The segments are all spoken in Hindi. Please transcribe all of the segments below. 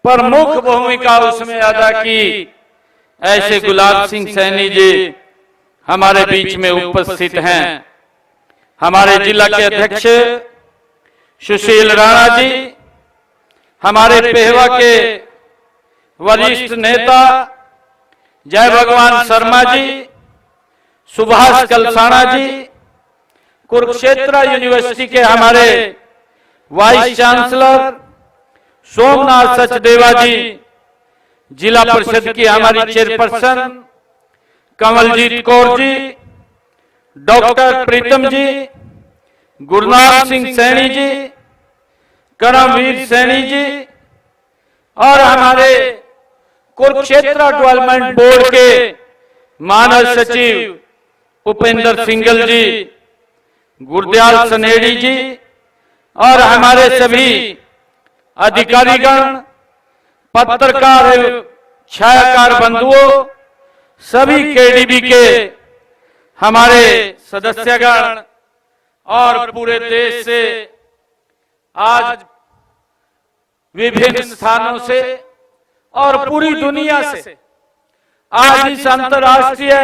प्रमुख भूमिका उसमें अदा की। ऐसे गुलाब सिंह सैनी जी हमारे बीच में उपस्थित हैं। हमारे जिला के अध्यक्ष सुशील राणा जी, हमारे पेहवा के वरिष्ठ नेता जय भगवान शर्मा जी, सुभाष कलसाना जी, कुरुक्षेत्र यूनिवर्सिटी के हमारे वाइस चांसलर सोमनाथ सचदेवा जी, जिला परिषद की हमारी चेयरपर्सन कमलजीत कौर जी, डॉक्टर प्रीतम जी, गुरनाथ सिंह सैनी जी, करमवीर सैनी जी और हमारे कुरुक्षेत्र डेवलपमेंट बोर्ड के मानव सचिव उपेंद्र सिंगल जी, गुरदयाल सनेड़ी जी और हमारे सभी अधिकारीगण, पत्रकार छायाकार बंधुओं, सभी केडीबी के हमारे सदस्यगण और पूरे देश से आज विभिन्न स्थानों से और पूरी दुनिया से आज इस अंतर्राष्ट्रीय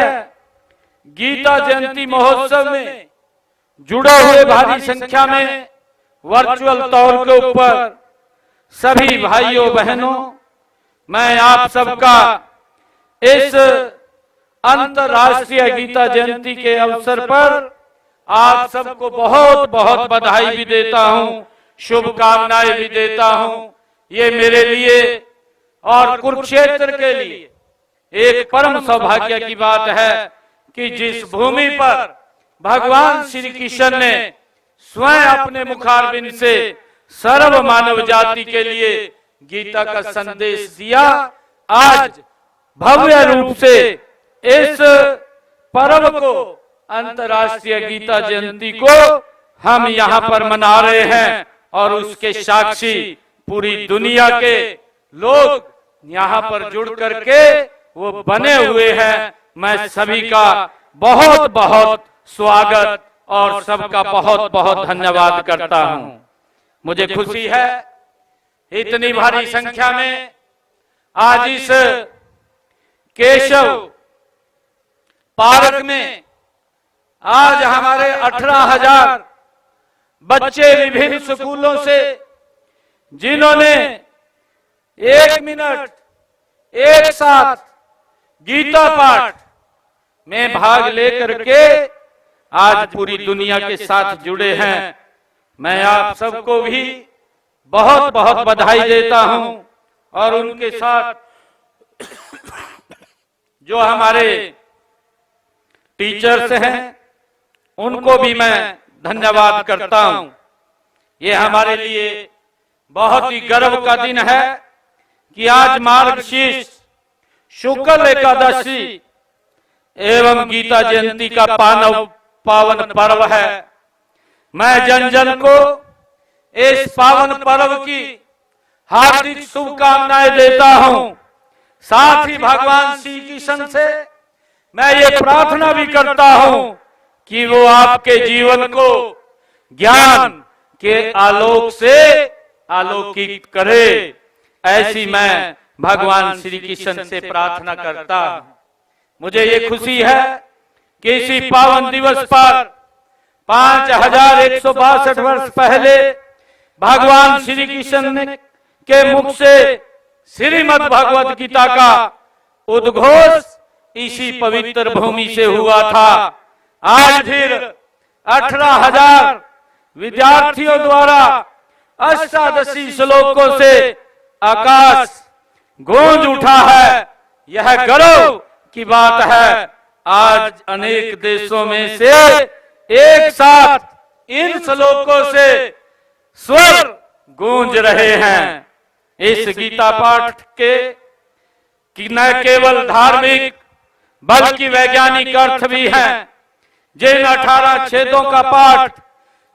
गीता जयंती महोत्सव में जुड़े हुए भारी संख्या में वर्चुअल तौर के ऊपर सभी भाइयों बहनों, मैं आप सबका इस अंतर्राष्ट्रीय गीता जयंती के अवसर पर आप सबको बहुत बहुत बधाई भी देता हूं, शुभकामनाएं भी देता हूं। ये मेरे लिए और कुरुक्षेत्र के लिए एक परम सौभाग्य की बात है कि जिस भूमि पर भगवान श्री कृष्ण ने स्वयं अपने मुखारबिंद से सर्व मानव जाति के लिए गीता का संदेश दिया, आज भव्य रूप से इस पर्व को अंतर्राष्ट्रीय गीता जयंती को हम यहाँ पर मना रहे हैं और उसके साक्षी पूरी दुनिया के लोग यहाँ पर जुड़ करके वो बने हुए हैं। मैं सभी का बहुत बहुत स्वागत और सबका बहुत बहुत धन्यवाद करता हूँ। मुझे खुशी है इतनी भारी संख्या में आज इस केशव पार्क में आज हमारे 18,000 बच्चे विभिन्न स्कूलों से, जिन्होंने 1 मिनट एक साथ गीता पाठ में भाग लेकर के आज पूरी दुनिया के साथ जुड़े हैं। मैं आप सबको भी बहुत बहुत बधाई देता हूं और उनके साथ जो हमारे टीचर्स हैं उनको भी मैं धन्यवाद करता हूं। ये हमारे लिए बहुत ही गर्व का दिन है कि आज मार्गशीर्ष शुक्ल एकादशी एवं गीता जयंती का पावन पर्व है। मैं जन जन को इस पावन पर्व की हार्दिक शुभकामनाएं देता हूं। साथ ही भगवान श्री कृष्ण से मैं ये प्रार्थना भी करता हूं कि वो आपके जीवन को ज्ञान के आलोक से आलोकित करे। ऐसी मैं भगवान श्री कृष्ण से प्रार्थना करता हूं। मुझे ये खुशी है कि इसी पावन दिवस पर 5162 वर्ष पहले भगवान श्री कृष्ण के मुख से श्रीमद् भगवत गीता का उद्घोष इसी पवित्र भूमि से हुआ था। आज फिर 18,000 विद्यार्थियों द्वारा अष्टादशी श्लोकों से आकाश गूंज उठा है। यह गौरव की बात है। आज अनेक देशों में से एक साथ इन श्लोकों से स्वर गूंज रहे हैं। इस गीता पाठ के न केवल धार्मिक बल्कि वैज्ञानिक अर्थ भी हैं। जिन 18 छेदों का पाठ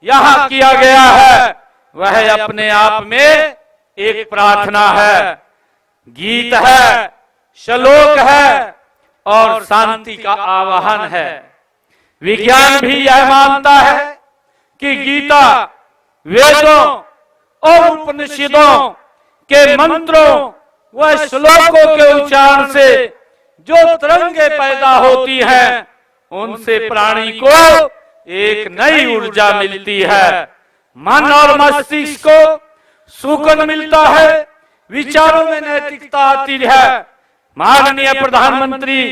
यहाँ किया गया है वह अपने आप में एक प्रार्थना है, गीत है, श्लोक है और शांति का आवाहन है। विज्ञान भी यह मानता है कि गीता वेदों और उपनिषदों के मंत्रों व श्लोकों के उच्चारण से जो तरंगे पैदा होती हैं, उनसे प्राणी को एक नई ऊर्जा मिलती है। मन और मस्तिष्क को सुकून मिलता है, विचारों में नैतिकता आती है। माननीय प्रधानमंत्री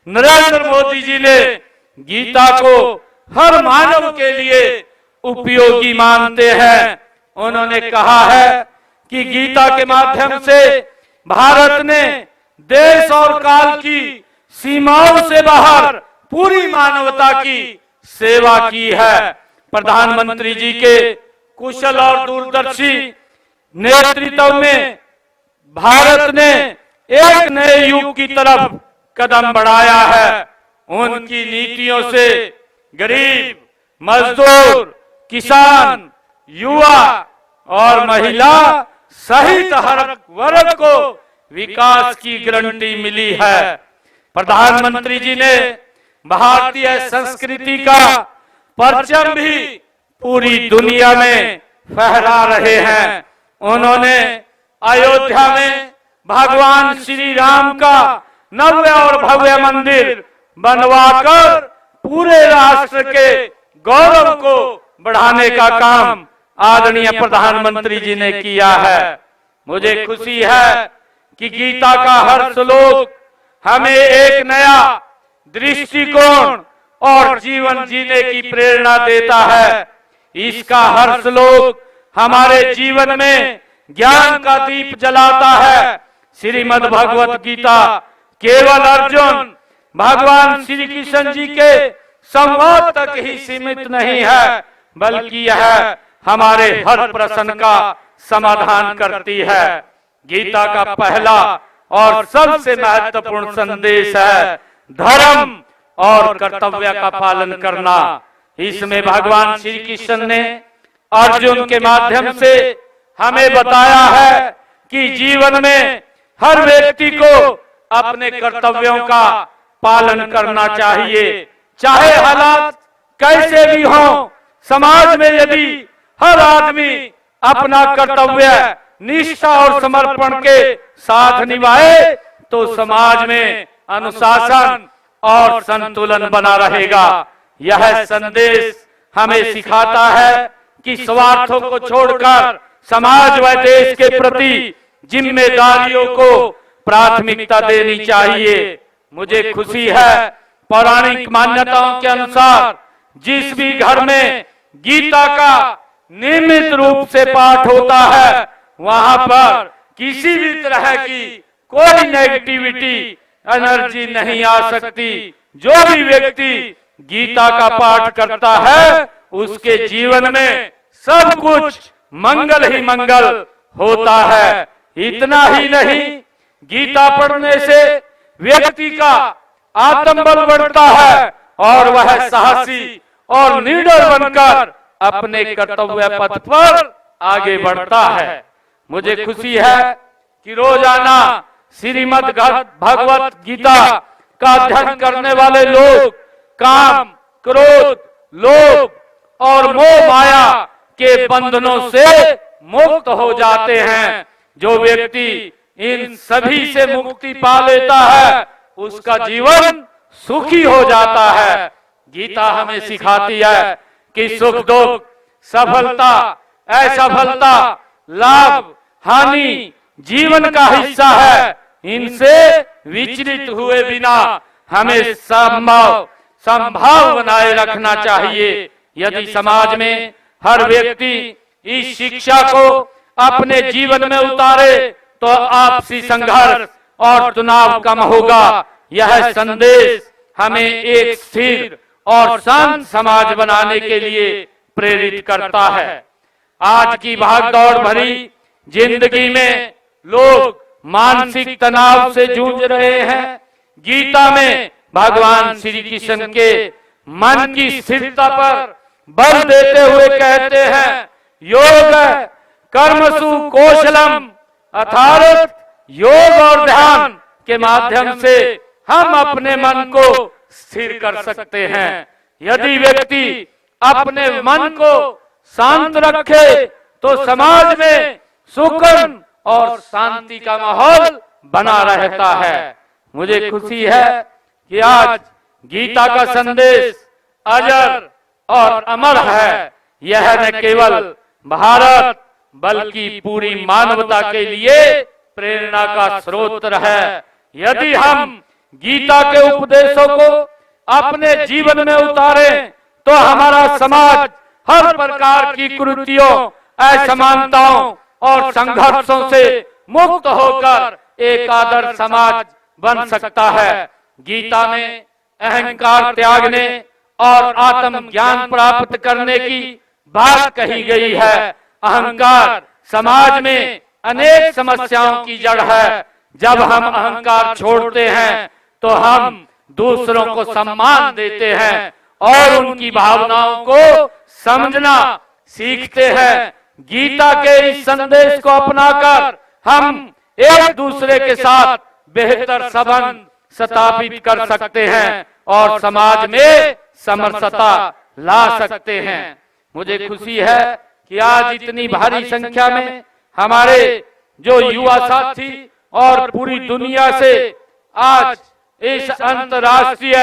नरेंद्र मोदी जी ने गीता को हर मानव के लिए उपयोगी मानते हैं। उन्होंने कहा है कि गीता के माध्यम से भारत ने देश और काल की सीमाओं से बाहर पूरी मानवता की सेवा की है। प्रधानमंत्री जी के कुशल और दूरदर्शी नेतृत्व में भारत ने एक नए युग की तरफ कदम बढ़ाया है। उनकी नीतियों से गरीब, मजदूर, किसान, युवा और महिला सहित हर वर्ग को विकास की गारंटी मिली है। प्रधानमंत्री जी ने भारतीय संस्कृति का परचम भी पूरी दुनिया में फहरा रहे हैं। उन्होंने अयोध्या में भगवान श्री राम का नव्य और भव्य मंदिर बनवाकर पूरे राष्ट्र के गौरव को बढ़ाने का काम आदरणीय प्रधानमंत्री जी ने किया है। मुझे खुशी है कि गीता का हर श्लोक हमें एक नया दृष्टिकोण और जीवन जीने की प्रेरणा देता है। इसका हर श्लोक हमारे जीवन में ज्ञान का दीप जलाता है। श्रीमद् भगवत गीता केवल अर्जुन भगवान श्री कृष्ण जी के संवाद तक ही सीमित नहीं है, बल्कि यह हमारे हर प्रश्न का समाधान करती है। गीता का पहला और सबसे महत्वपूर्ण संदेश है धर्म और कर्तव्य का पालन करना। इसमें भगवान श्री कृष्ण ने अर्जुन के माध्यम से हमें बताया है कि जीवन में हर व्यक्ति को अपने कर्तव्यों का पालन करना चाहिए, चाहे हालात कैसे भी हों। समाज में यदि हर आदमी अपना कर्तव्य निष्ठा और समर्पण के साथ निभाए तो समाज में अनुशासन और संतुलन बना रहेगा। यह संदेश हमें सिखाता है कि स्वार्थों को छोड़कर समाज व देश के प्रति जिम्मेदारियों को प्राथमिकता देनी चाहिए। मुझे खुशी है पौराणिक मान्यताओं के अनुसार जिस भी घर में गीता का नियमित रूप से पाठ होता है, वहां पर किसी भी तरह की कोई नेगेटिविटी एनर्जी नहीं आ सकती। जो भी व्यक्ति गीता का पाठ करता है उसके जीवन में सब कुछ मंगल ही मंगल होता है। इतना ही नहीं, गीता पढ़ने से व्यक्ति का आत्मबल बढ़ता है और वह साहसी और निडर बनकर अपने कर्तव्य पथ पर आगे बढ़ता है। मुझे खुशी है कि रोजाना श्रीमद् भगवत गीता का अध्ययन करने वाले लोग काम, क्रोध, लोभ और मोह माया के बंधनों से मुक्त हो जाते हैं। जो व्यक्ति इन सभी से मुक्ति पा लेता है उसका जीवन सुखी हो जाता है। गीता हमें सिखाती है कि सुख दुख, सफलता, असफलता, लाभ, हानि जीवन का हिस्सा है। इनसे विचलित हुए बिना हमें संभाव बनाए रखना चाहिए। यदि समाज में हर व्यक्ति इस शिक्षा को अपने जीवन में उतारे तो आपसी संघर्ष और तनाव कम होगा। यह संदेश हमें एक स्थिर और शांत समाज बनाने के लिए प्रेरित करता है। आज की भागदौड़ भरी जिंदगी में लोग मानसिक तनाव से जूझ रहे हैं। गीता में भगवान श्री कृष्ण के मन की स्थिरता पर बल देते हुए कहते हैं, योग कर्मसु कौशलम, अर्थात योग और ध्यान के माध्यम से हम अपने मन को स्थिर कर सकते हैं। यदि व्यक्ति अपने मन को शांत रखे तो समाज में सुकून और शांति का माहौल बना रहता है। मुझे खुशी है कि आज गीता का संदेश अजर और अमर है। यह न केवल भारत बल्कि पूरी मानवता के लिए प्रेरणा का स्रोत है। यदि हम गीता के उपदेशों को अपने जीवन में उतारें तो हमारा समाज हर प्रकार की कुरीतियों, असमानताओं और संघर्षों से मुक्त होकर एक आदर्श समाज बन सकता है। गीता में अहंकार त्यागने और आत्म ज्ञान प्राप्त करने की बात कही गई है। अहंकार समाज में अनेक समस्याओं की जड़ है। जब हम अहंकार छोड़ते हैं तो हम दूसरों को सम्मान देते हैं और उनकी भावनाओं को समझना सीखते हैं। गीता के इस संदेश को अपनाकर हम एक दूसरे के साथ बेहतर संबंध स्थापित कर सकते हैं और समाज में समरसता ला सकते हैं। मुझे खुशी है कि आज इतनी भारी संख्या में हमारे जो युवा साथी और पूरी दुनिया से आज इस अंतर्राष्ट्रीय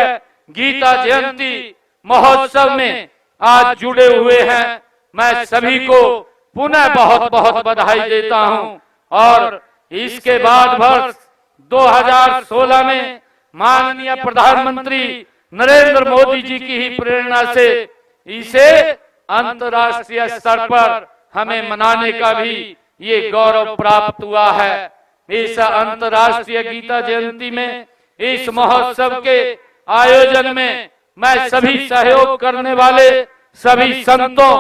गीता जयंती महोत्सव में आज जुड़े हुए हैं। मैं सभी को पुनः बहुत बहुत बधाई देता हूं। और इसके बाद वर्ष 2016 में माननीय प्रधानमंत्री नरेंद्र मोदी जी की ही प्रेरणा से इसे अंतर्राष्ट्रीय स्तर पर हमें मनाने का भी ये गौरव प्राप्त हुआ है। इस अंतर्राष्ट्रीय गीता जयंती में, इस महोत्सव के आयोजन में मैं सभी सहयोग करने वाले सभी संतों,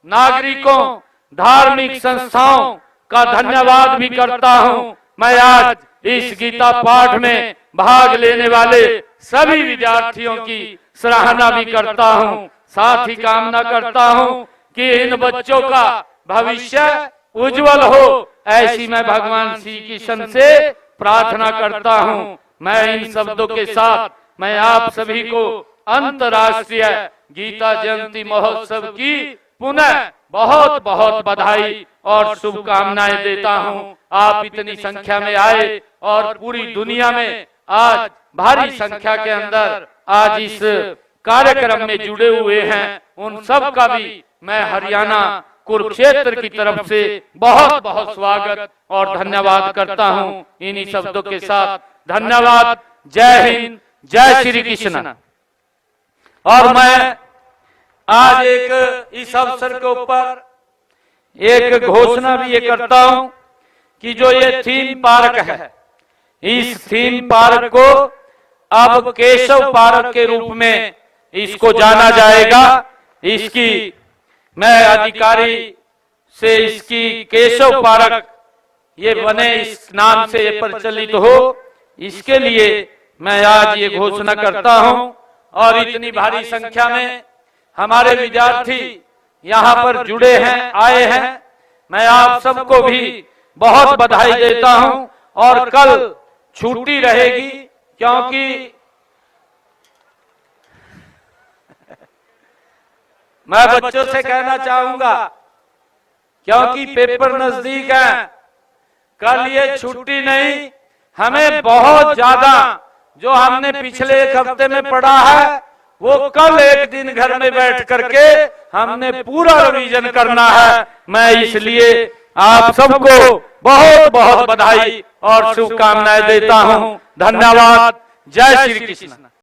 नागरिकों, धार्मिक संस्थाओं का धन्यवाद भी करता हूं। मैं आज इस गीता पाठ में भाग लेने वाले सभी विद्यार्थियों की सराहना भी करता हूं। साथ ही कामना करता हूं कि इन बच्चों का भविष्य उज्जवल हो, ऐसी मैं भगवान श्री कृष्ण से प्रार्थना करता हूं। मैं इन शब्दों के साथ मैं आप सभी को अंतर्राष्ट्रीय गीता जयंती महोत्सव की पुनः बहुत बहुत बधाई और शुभकामनाएं देता हूं। आप इतनी संख्या में आए और पूरी दुनिया में आज भारी संख्या के अंदर आज इस कार्यक्रम में जुड़े हुए हैं, उन सब का भी मैं हरियाणा कुरुक्षेत्र की तरफ से बहुत बहुत स्वागत और धन्यवाद करता हूं। इन्हीं शब्दों के साथ धन्यवाद। जय हिंद, जय श्री कृष्ण। और मैं आज एक इस अवसर के ऊपर एक घोषणा भी ये करता हूं कि जो ये थीम पार्क है, इस थीम पार्क को अब केशव पार्क के रूप में इसको जाना जाएगा। इसकी मैं अधिकारी से इसकी केशव पार्क ये बने, इस नाम से ये प्रचलित हो, इसके लिए मैं आज ये घोषणा करता हूं। और इतनी भारी संख्या में हमारे विद्यार्थी यहाँ पर जुड़े हैं, आए हैं, मैं आप सबको भी बहुत बधाई देता हूं। और कल छुट्टी रहेगी क्योंकि मैं बच्चों से कहना चाहूंगा क्योंकि पेपर नजदीक है, कल ये छुट्टी नहीं, हमें बहुत ज्यादा जो हमने पिछले एक हफ्ते में पढ़ा है वो कल एक दिन घर में बैठ करके हमने पूरा रिवीजन करना है। मैं इसलिए आप सबको बहुत बहुत बधाई और शुभकामनाएं देता हूं। धन्यवाद। जय श्री कृष्ण।